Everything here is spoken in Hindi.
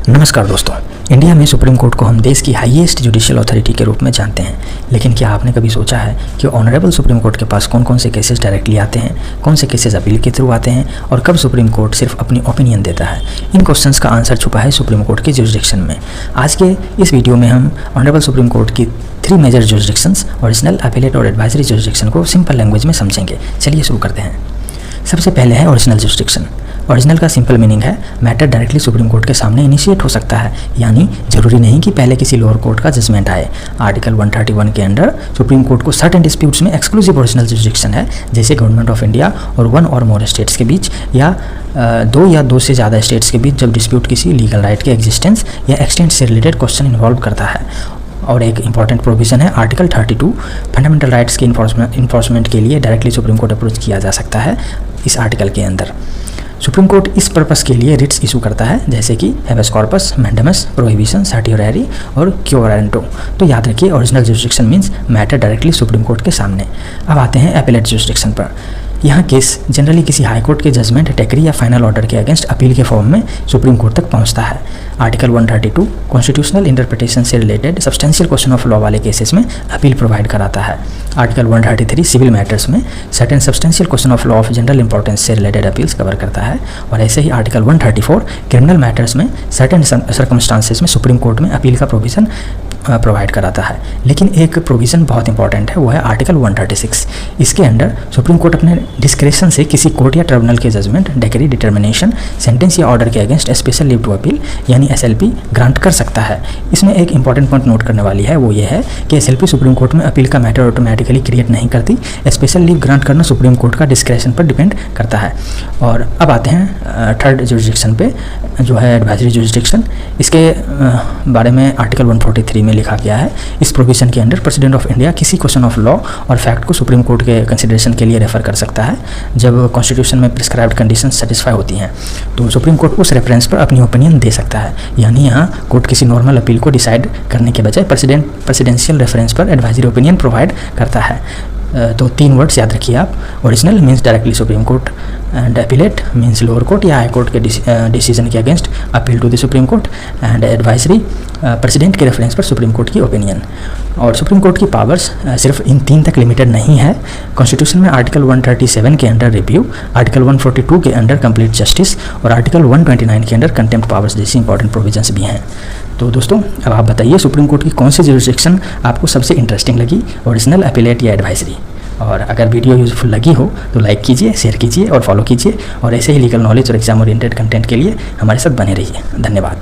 नमस्कार दोस्तों, इंडिया में सुप्रीम कोर्ट को हम देश की हाईएस्ट जुडिशियल अथॉरिटी के रूप में जानते हैं। लेकिन क्या आपने कभी सोचा है कि ऑनरेबल सुप्रीम कोर्ट के पास कौन कौन से केसेस डायरेक्टली आते हैं, कौन से केसेस अपील के थ्रू आते हैं और कब सुप्रीम कोर्ट सिर्फ अपनी ओपिनियन देता है? इन क्वेश्चंस का आंसर छुपा है सुप्रीम कोर्ट के जुरिसडिक्शन में। आज के इस वीडियो में हम ऑनरेबल सुप्रीम कोर्ट की 3 मेजर जुरिसडिक्शंस, ओरिजिनल, अपीलेट और एडवाइजरी जुरिसडिक्शन को सिंपल लैंग्वेज में समझेंगे। चलिए शुरू करते हैं। सबसे पहले है ओरिजिनल जुरिसडिक्शन। ओरिजिनल का सिंपल मीनिंग है मैटर डायरेक्टली सुप्रीम कोर्ट के सामने इनिशिएट हो सकता है, यानी जरूरी नहीं कि पहले किसी लोअर कोर्ट का जजमेंट आए। आर्टिकल 131 के अंडर सुप्रीम कोर्ट को सर्टेन डिस्प्यूट्स में एक्सक्लूसिव ओरिजिनल जुरिसडिक्शन है, जैसे गवर्नमेंट ऑफ इंडिया और 1 और मोर स्टेट्स के बीच या 2 या 2 से ज़्यादा स्टेट्स के बीच, जब डिस्प्यूट किसी लीगल राइट के एग्जिस्टेंस या एक्सटेंट से रिलेटेड क्वेश्चन इन्वॉल्व करता है। और एक इंपॉर्टेंट प्रोविज़न है आर्टिकल 32, फंडामेंटल राइट्स के इन्फोर्समेंट के लिए डायरेक्टली सुप्रीम कोर्ट अप्रोच किया जा सकता है। इस आर्टिकल के अंदर सुप्रीम कोर्ट इस पर्पस के लिए रिट्स इशू करता है, जैसे कि हैबेस कॉर्पस, मैंडेमस, प्रोहिबिशन, सर्टियोररी और क्यो वारंटो। तो याद रखिए, original jurisdiction means matter directly Supreme court के सामने। अब आते हैं अपीलेट जुरिसडिक्शन पर। यहाँ केस जनरली किसी हाई कोर्ट के जजमेंट, डिक्री या फाइनल ऑर्डर के अगेंस्ट अपील के फॉर्म में सुप्रीम कोर्ट तक पहुँचता है। आर्टिकल 132 कॉन्स्टिट्यूशनल इंटरप्रिटेशन से related substantial question of law वाले केसेस में अपील प्रोवाइड कराता है। आर्टिकल 133 सिविल मैटर्स में certain substantial question of law of general importance से रिलेटेड अपील्स कवर करता है। और ऐसे ही आर्टिकल 134 क्रिमिनल मैटर्स में सर्टेन सर्कमस्टांसेस में सुप्रीम कोर्ट में अपील का प्रोविज़न प्रोवाइड कराता है। लेकिन एक प्रोविज़न बहुत इंपॉर्टेंट है, वो है आर्टिकल 136। इसके अंडर सुप्रीम कोर्ट अपने डिस्क्रेशन से किसी कोर्ट या ट्रिब्यूनल के जजमेंट, डिक्री, डिटर्मिनेशन, सेंटेंस या ऑर्डर के against special leave to appeal यानी SLP ग्रांट कर सकता है। इसमें एक इंपॉर्टेंट पॉइंट नोट करने वाली है, वो ये है कि SLP सुप्रीम कोर्ट में अपील का मैटर ऑटोमेटिकली क्रिएट नहीं करती। स्पेशल लीव ग्रांट करना सुप्रीम कोर्ट का डिस्क्रेशन पर डिपेंड करता है। और अब आते हैं थर्ड जुरिसडिक्शन पे, जो है एडवाइजरी जुरिसडिक्शन। इसके बारे में आर्टिकल 143 में लिखा गया है। इस प्रोविजन के अंडर प्रेसिडेंट ऑफ इंडिया किसी क्वेश्चन ऑफ लॉ और फैक्ट को सुप्रीम कोर्ट के कंसिडरेशन के लिए रेफर कर सकता है, जब कॉन्स्टिट्यूशन में प्रिस्क्राइब्ड कंडीशन सेटिस्फाई होती हैं। तो सुप्रीम कोर्ट उस रेफरेंस पर अपनी ओपिनियन दे सकता है, यानी यहाँ कोर्ट किसी नॉर्मल अपील को डिसाइड करने के बजाय प्रेसिडेंशियल रेफरेंस पर एडवाइजरी ओपिनियन प्रोवाइड करता है। तो 3 वर्ड्स याद रखिए आप। Original means directly Supreme Court, and appellate means lower court या हाई कोर्ट के डिसीजन के against appeal to the Supreme Court, and advisory president के रेफरेंस पर सुप्रीम कोर्ट की ओपिनियन। और सुप्रीम कोर्ट की पावर्स सिर्फ इन 3 तक लिमिटेड नहीं है। कॉन्स्टिट्यूशन में आर्टिकल 137 के अंडर रिव्यू, आर्टिकल 142 के अंडर कंप्लीट जस्टिस और आर्टिकल 129 के अंडर कंटेम्प्ट पावर्स जैसी इंपॉर्टेंट प्रोविजंस भी हैं। तो दोस्तों, अब आप बताइए सुप्रीम कोर्ट की कौन सी जुरिसडिक्शन आपको सबसे इंटरेस्टिंग लगी, ओरिजिनल, अपीलेट या एडवाइजरी? और अगर वीडियो यूजफुल लगी हो तो लाइक कीजिए, शेयर कीजिए और फॉलो कीजिए। और ऐसे ही लीगल नॉलेज और एग्जाम ओरिएंटेड कंटेंट के लिए हमारे साथ बने रहिए। धन्यवाद।